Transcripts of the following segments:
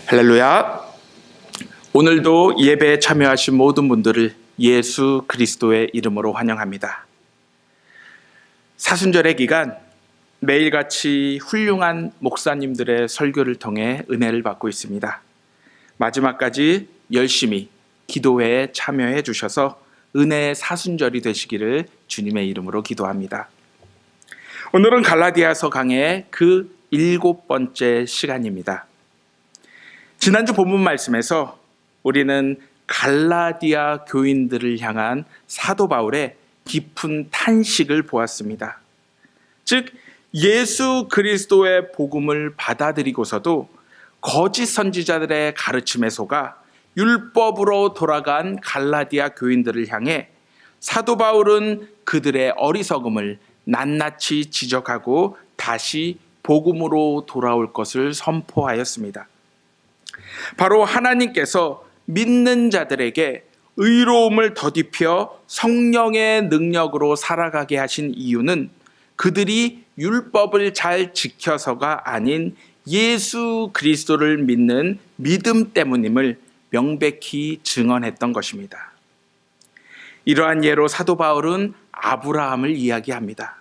할렐루야. 오늘도 예배에 참여하신 모든 분들을 예수 그리스도의 이름으로 환영합니다. 사순절의 기간 매일같이 훌륭한 목사님들의 설교를 통해 은혜를 받고 있습니다. 마지막까지 열심히 기도회에 참여해 주셔서 은혜의 사순절이 되시기를 주님의 이름으로 기도합니다. 오늘은 갈라디아서 강해의 그 7번째 시간입니다. 지난주 본문 말씀에서 우리는 갈라디아 교인들을 향한 사도 바울의 깊은 탄식을 보았습니다. 즉 예수 그리스도의 복음을 받아들이고서도 거짓 선지자들의 가르침에 속아 율법으로 돌아간 갈라디아 교인들을 향해 사도 바울은 그들의 어리석음을 낱낱이 지적하고 다시 복음으로 돌아올 것을 선포하였습니다. 바로 하나님께서 믿는 자들에게 의로움을 더딥혀 성령의 능력으로 살아가게 하신 이유는 그들이 율법을 잘 지켜서가 아닌 예수 그리스도를 믿는 믿음 때문임을 명백히 증언했던 것입니다. 이러한 예로 사도 바울은 아브라함을 이야기합니다.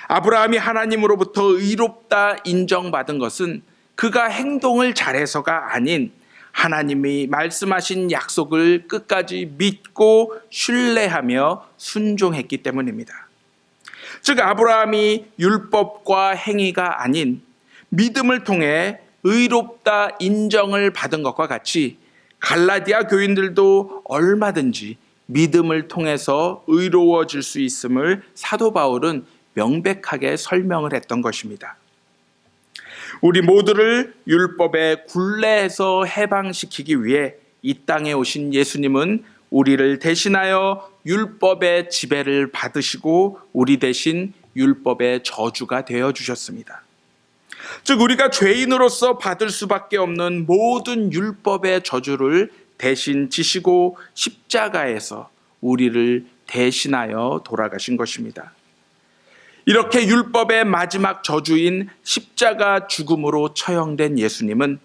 아브라함이 하나님으로부터 의롭다 인정받은 것은 그가 행동을 잘해서가 아닌 하나님이 말씀하신 약속을 끝까지 믿고 신뢰하며 순종했기 때문입니다. 즉 아브라함이 율법과 행위가 아닌 믿음을 통해 의롭다 인정을 받은 것과 같이 갈라디아 교인들도 얼마든지 믿음을 통해서 의로워질 수 있음을 사도 바울은 명백하게 설명을 했던 것입니다. 우리 모두를 율법의 굴레에서 해방시키기 위해 이 땅에 오신 예수님은 우리를 대신하여 율법의 지배를 받으시고 우리 대신 율법의 저주가 되어주셨습니다. 즉 우리가 죄인으로서 받을 수밖에 없는 모든 율법의 저주를 대신 지시고 십자가에서 우리를 대신하여 돌아가신 것입니다. 이렇게 율법의 마지막 저주인 십자가 죽음으로 처형된 예수님은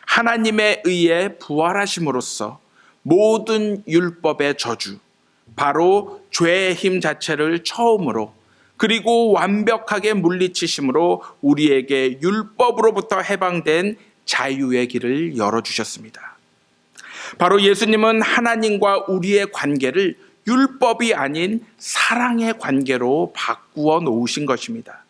하나님의 의에 부활하심으로써 모든 율법의 저주, 바로 죄의 힘 자체를 처음으로 그리고 완벽하게 물리치심으로 우리에게 율법으로부터 해방된 자유의 길을 열어주셨습니다. 바로 예수님은 하나님과 우리의 관계를 율법이 아닌 사랑의 관계로 바꾸어 놓으신 것입니다.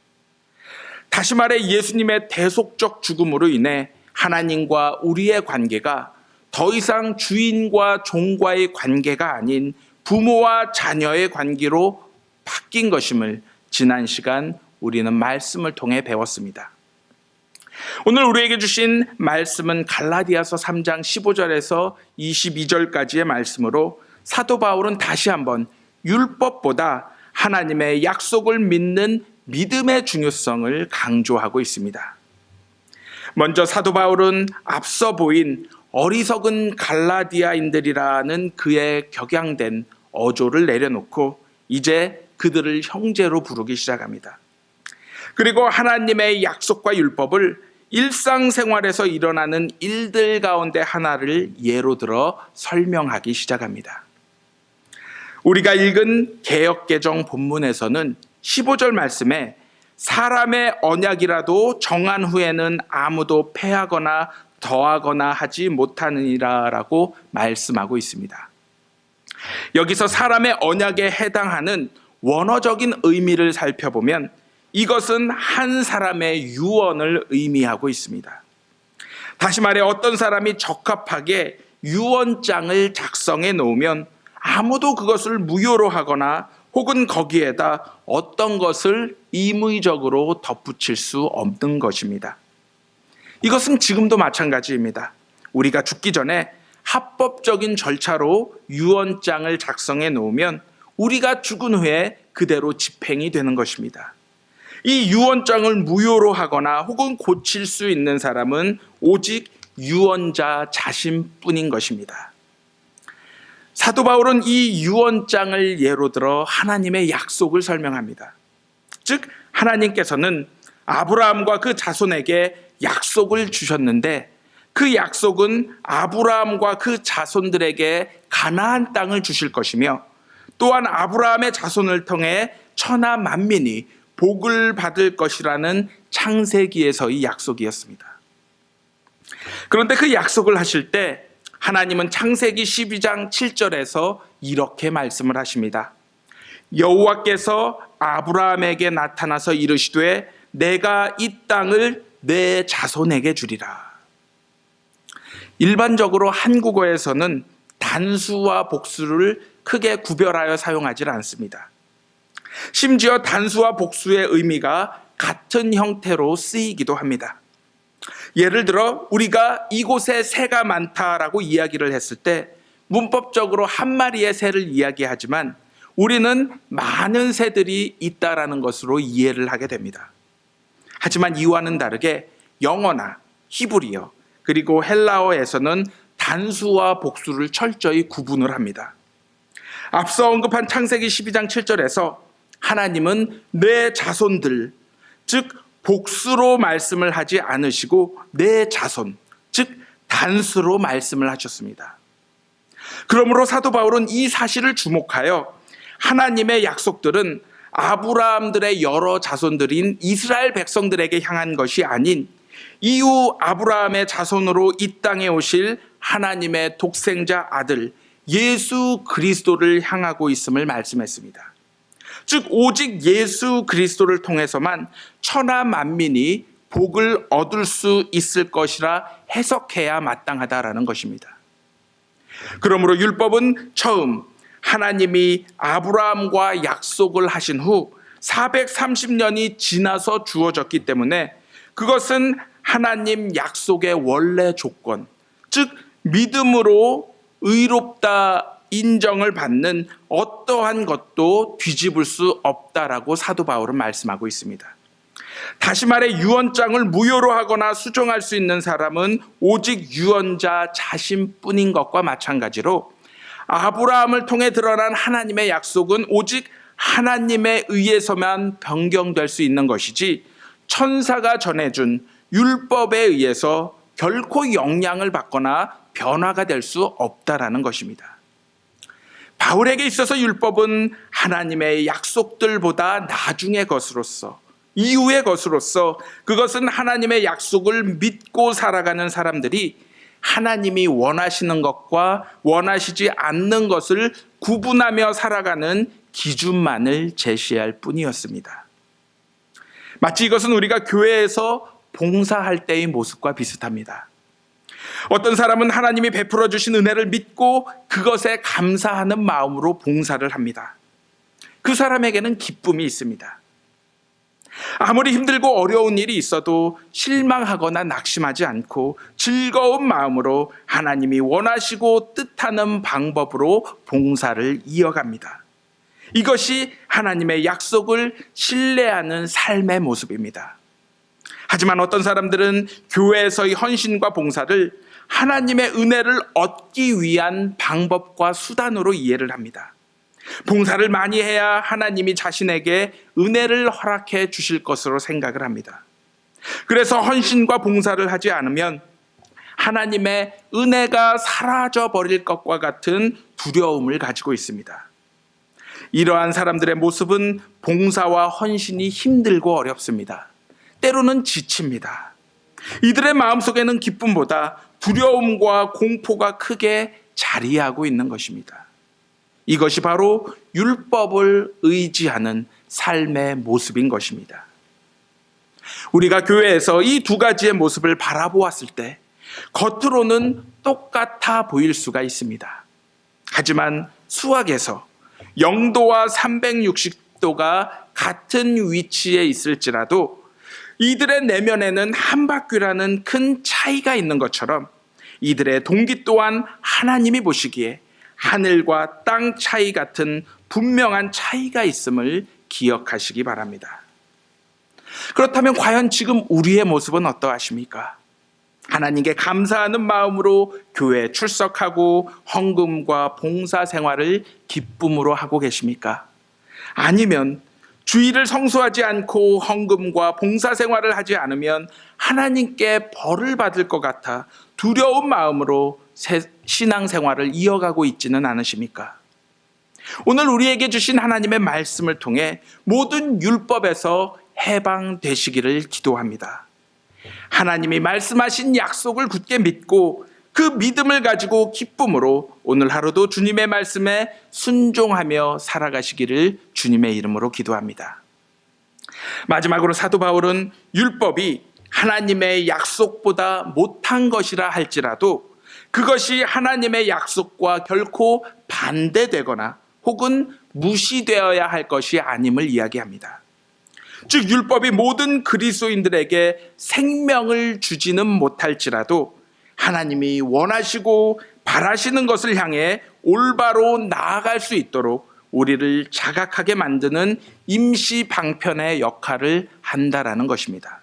다시 말해 예수님의 대속적 죽음으로 인해 하나님과 우리의 관계가 더 이상 주인과 종과의 관계가 아닌 부모와 자녀의 관계로 바뀐 것임을 지난 시간 우리는 말씀을 통해 배웠습니다. 오늘 우리에게 주신 말씀은 갈라디아서 3장 15절에서 22절까지의 말씀으로 사도 바울은 다시 한번 율법보다 하나님의 약속을 믿는 믿음의 중요성을 강조하고 있습니다. 먼저 사도 바울은 앞서 보인 어리석은 갈라디아인들이라는 그의 격양된 어조를 내려놓고 이제 그들을 형제로 부르기 시작합니다. 그리고 하나님의 약속과 율법을 일상생활에서 일어나는 일들 가운데 하나를 예로 들어 설명하기 시작합니다. 우리가 읽은 개역개정 본문에서는 15절 말씀에 사람의 언약이라도 정한 후에는 아무도 폐하거나 더하거나 하지 못하느니라 라고 말씀하고 있습니다. 여기서 사람의 언약에 해당하는 원어적인 의미를 살펴보면 이것은 한 사람의 유언을 의미하고 있습니다. 다시 말해 어떤 사람이 적합하게 유언장을 작성해 놓으면 아무도 그것을 무효로 하거나 혹은 거기에다 어떤 것을 임의적으로 덧붙일 수 없는 것입니다. 이것은 지금도 마찬가지입니다. 우리가 죽기 전에 합법적인 절차로 유언장을 작성해 놓으면 우리가 죽은 후에 그대로 집행이 되는 것입니다. 이 유언장을 무효로 하거나 혹은 고칠 수 있는 사람은 오직 유언자 자신뿐인 것입니다. 사도 바울은 이 유언장을 예로 들어 하나님의 약속을 설명합니다. 즉 하나님께서는 아브라함과 그 자손에게 약속을 주셨는데 그 약속은 아브라함과 그 자손들에게 가나안 땅을 주실 것이며 또한 아브라함의 자손을 통해 천하 만민이 복을 받을 것이라는 창세기에서의 약속이었습니다. 그런데 그 약속을 하실 때 하나님은 창세기 12장 7절에서 이렇게 말씀을 하십니다. 여호와께서 아브라함에게 나타나서 이르시되 내가 이 땅을 내 자손에게 주리라. 일반적으로 한국어에서는 단수와 복수를 크게 구별하여 사용하지 않습니다. 심지어 단수와 복수의 의미가 같은 형태로 쓰이기도 합니다. 예를 들어 우리가 이곳에 새가 많다라고 이야기를 했을 때 문법적으로 한 마리의 새를 이야기하지만 우리는 많은 새들이 있다라는 것으로 이해를 하게 됩니다. 하지만 이와는 다르게 영어나 히브리어 그리고 헬라어에서는 단수와 복수를 철저히 구분을 합니다. 앞서 언급한 창세기 12장 7절에서 하나님은 내 자손들, 즉 복수로 말씀을 하지 않으시고 내 자손, 즉 단수로 말씀을 하셨습니다. 그러므로 사도 바울은 이 사실을 주목하여 하나님의 약속들은 아브라함들의 여러 자손들인 이스라엘 백성들에게 향한 것이 아닌 이후 아브라함의 자손으로 이 땅에 오실 하나님의 독생자 아들 예수 그리스도를 향하고 있음을 말씀했습니다. 즉 오직 예수 그리스도를 통해서만 천하 만민이 복을 얻을 수 있을 것이라 해석해야 마땅하다라는 것입니다. 그러므로 율법은 처음 하나님이 아브라함과 약속을 하신 후 430년이 지나서 주어졌기 때문에 그것은 하나님 약속의 원래 조건, 즉 믿음으로 의롭다 인정을 받는 어떠한 것도 뒤집을 수 없다라고 사도 바울은 말씀하고 있습니다. 다시 말해 유언장을 무효로 하거나 수정할 수 있는 사람은 오직 유언자 자신뿐인 것과 마찬가지로 아브라함을 통해 드러난 하나님의 약속은 오직 하나님에 의해서만 변경될 수 있는 것이지 천사가 전해준 율법에 의해서 결코 영향을 받거나 변화가 될 수 없다라는 것입니다. 바울에게 있어서 율법은 하나님의 약속들보다 나중의 것으로서 이후의 것으로서 그것은 하나님의 약속을 믿고 살아가는 사람들이 하나님이 원하시는 것과 원하시지 않는 것을 구분하며 살아가는 기준만을 제시할 뿐이었습니다. 마치 이것은 우리가 교회에서 봉사할 때의 모습과 비슷합니다. 어떤 사람은 하나님이 베풀어 주신 은혜를 믿고 그것에 감사하는 마음으로 봉사를 합니다. 그 사람에게는 기쁨이 있습니다. 아무리 힘들고 어려운 일이 있어도 실망하거나 낙심하지 않고 즐거운 마음으로 하나님이 원하시고 뜻하는 방법으로 봉사를 이어갑니다. 이것이 하나님의 약속을 신뢰하는 삶의 모습입니다. 하지만 어떤 사람들은 교회에서의 헌신과 봉사를 하나님의 은혜를 얻기 위한 방법과 수단으로 이해를 합니다. 봉사를 많이 해야 하나님이 자신에게 은혜를 허락해 주실 것으로 생각을 합니다. 그래서 헌신과 봉사를 하지 않으면 하나님의 은혜가 사라져 버릴 것과 같은 두려움을 가지고 있습니다. 이러한 사람들의 모습은 봉사와 헌신이 힘들고 어렵습니다. 때로는 지칩니다. 이들의 마음속에는 기쁨보다 두려움과 공포가 크게 자리하고 있는 것입니다. 이것이 바로 율법을 의지하는 삶의 모습인 것입니다. 우리가 교회에서 이 두 가지의 모습을 바라보았을 때 겉으로는 똑같아 보일 수가 있습니다. 하지만 수학에서 0도와 360도가 같은 위치에 있을지라도 이들의 내면에는 한 바퀴라는 큰 차이가 있는 것처럼 이들의 동기 또한 하나님이 보시기에 하늘과 땅 차이 같은 분명한 차이가 있음을 기억하시기 바랍니다. 그렇다면 과연 지금 우리의 모습은 어떠하십니까? 하나님께 감사하는 마음으로 교회에 출석하고 헌금과 봉사 생활을 기쁨으로 하고 계십니까? 아니면 주일을 성수하지 않고 헌금과 봉사 생활을 하지 않으면 하나님께 벌을 받을 것 같아 두려운 마음으로 신앙 생활을 이어가고 있지는 않으십니까? 오늘 우리에게 주신 하나님의 말씀을 통해 모든 율법에서 해방되시기를 기도합니다. 하나님이 말씀하신 약속을 굳게 믿고 그 믿음을 가지고 기쁨으로 오늘 하루도 주님의 말씀에 순종하며 살아가시기를 주님의 이름으로 기도합니다. 마지막으로 사도 바울은 율법이 하나님의 약속보다 못한 것이라 할지라도 그것이 하나님의 약속과 결코 반대되거나 혹은 무시되어야 할 것이 아님을 이야기합니다. 즉 율법이 모든 그리스도인들에게 생명을 주지는 못할지라도 하나님이 원하시고 바라시는 것을 향해 올바로 나아갈 수 있도록 우리를 자각하게 만드는 임시 방편의 역할을 한다라는 것입니다.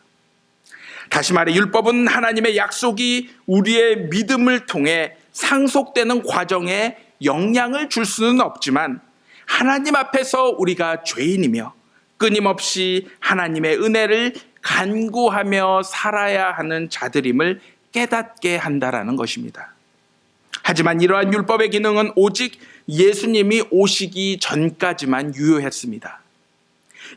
다시 말해 율법은 하나님의 약속이 우리의 믿음을 통해 상속되는 과정에 영향을 줄 수는 없지만 하나님 앞에서 우리가 죄인이며 끊임없이 하나님의 은혜를 간구하며 살아야 하는 자들임을 깨닫게 한다라는 것입니다. 하지만 이러한 율법의 기능은 오직 예수님이 오시기 전까지만 유효했습니다.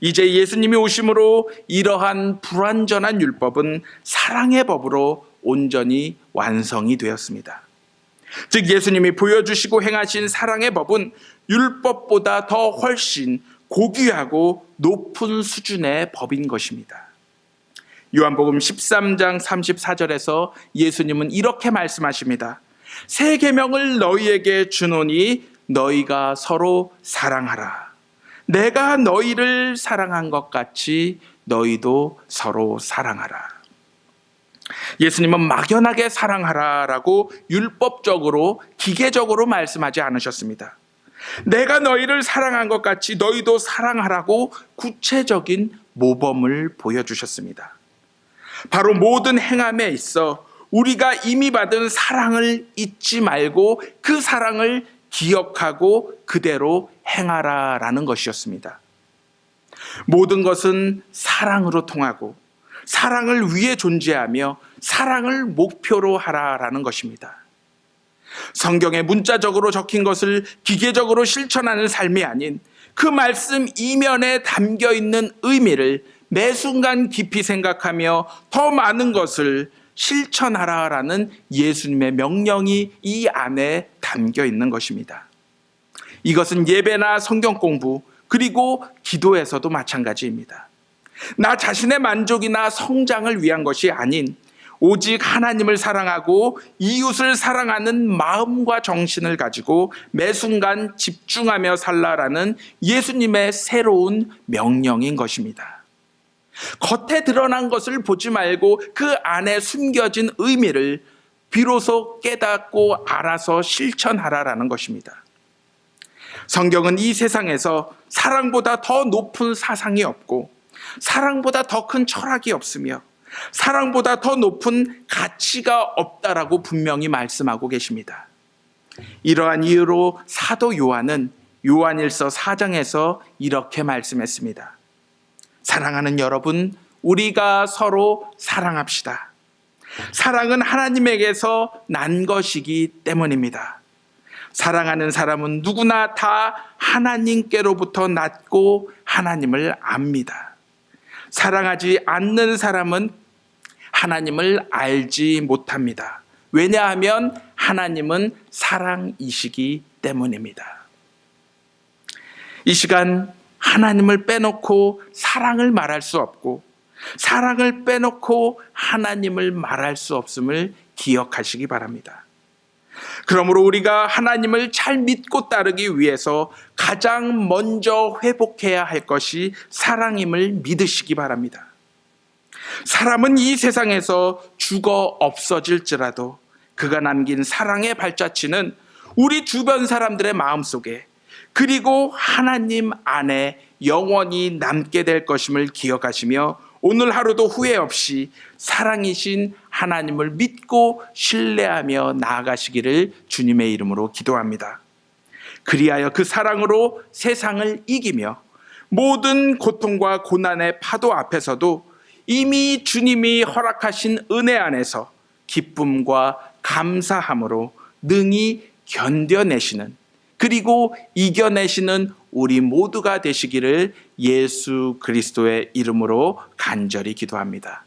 이제 예수님이 오심으로 이러한 불완전한 율법은 사랑의 법으로 온전히 완성이 되었습니다. 즉 예수님이 보여주시고 행하신 사랑의 법은 율법보다 더 훨씬 고귀하고 높은 수준의 법인 것입니다. 요한복음 13장 34절에서 예수님은 이렇게 말씀하십니다. 새 계명을 너희에게 주노니 너희가 서로 사랑하라. 내가 너희를 사랑한 것 같이 너희도 서로 사랑하라. 예수님은 막연하게 사랑하라라고 율법적으로 기계적으로 말씀하지 않으셨습니다. 내가 너희를 사랑한 것 같이 너희도 사랑하라고 구체적인 모범을 보여주셨습니다. 바로 모든 행함에 있어 우리가 이미 받은 사랑을 잊지 말고 그 사랑을 기억하고 그대로 행하라라는 것이었습니다. 모든 것은 사랑으로 통하고 사랑을 위해 존재하며 사랑을 목표로 하라라는 것입니다. 성경에 문자적으로 적힌 것을 기계적으로 실천하는 삶이 아닌 그 말씀 이면에 담겨 있는 의미를 매 순간 깊이 생각하며 더 많은 것을 실천하라라는 예수님의 명령이 이 안에 담겨 있는 것입니다. 이것은 예배나 성경 공부 그리고 기도에서도 마찬가지입니다. 나 자신의 만족이나 성장을 위한 것이 아닌 오직 하나님을 사랑하고 이웃을 사랑하는 마음과 정신을 가지고 매 순간 집중하며 살라라는 예수님의 새로운 명령인 것입니다. 겉에 드러난 것을 보지 말고 그 안에 숨겨진 의미를 비로소 깨닫고 알아서 실천하라라는 것입니다. 성경은 이 세상에서 사랑보다 더 높은 사상이 없고 사랑보다 더 큰 철학이 없으며 사랑보다 더 높은 가치가 없다라고 분명히 말씀하고 계십니다. 이러한 이유로 사도 요한은 요한일서 4장에서 이렇게 말씀했습니다. 사랑하는 여러분, 우리가 서로 사랑합시다. 사랑은 하나님에게서 난 것이기 때문입니다. 사랑하는 사람은 누구나 다 하나님께로부터 났고 하나님을 압니다. 사랑하지 않는 사람은 하나님을 알지 못합니다. 왜냐하면 하나님은 사랑이시기 때문입니다. 이 시간 하나님을 빼놓고 사랑을 말할 수 없고 사랑을 빼놓고 하나님을 말할 수 없음을 기억하시기 바랍니다. 그러므로 우리가 하나님을 잘 믿고 따르기 위해서 가장 먼저 회복해야 할 것이 사랑임을 믿으시기 바랍니다. 사람은 이 세상에서 죽어 없어질지라도 그가 남긴 사랑의 발자취는 우리 주변 사람들의 마음속에 그리고 하나님 안에 영원히 남게 될 것임을 기억하시며 오늘 하루도 후회 없이 사랑이신 하나님을 믿고 신뢰하며 나아가시기를 주님의 이름으로 기도합니다. 그리하여 그 사랑으로 세상을 이기며 모든 고통과 고난의 파도 앞에서도 이미 주님이 허락하신 은혜 안에서 기쁨과 감사함으로 능히 견뎌내시는, 그리고 이겨내시는 우리 모두가 되시기를 예수 그리스도의 이름으로 간절히 기도합니다.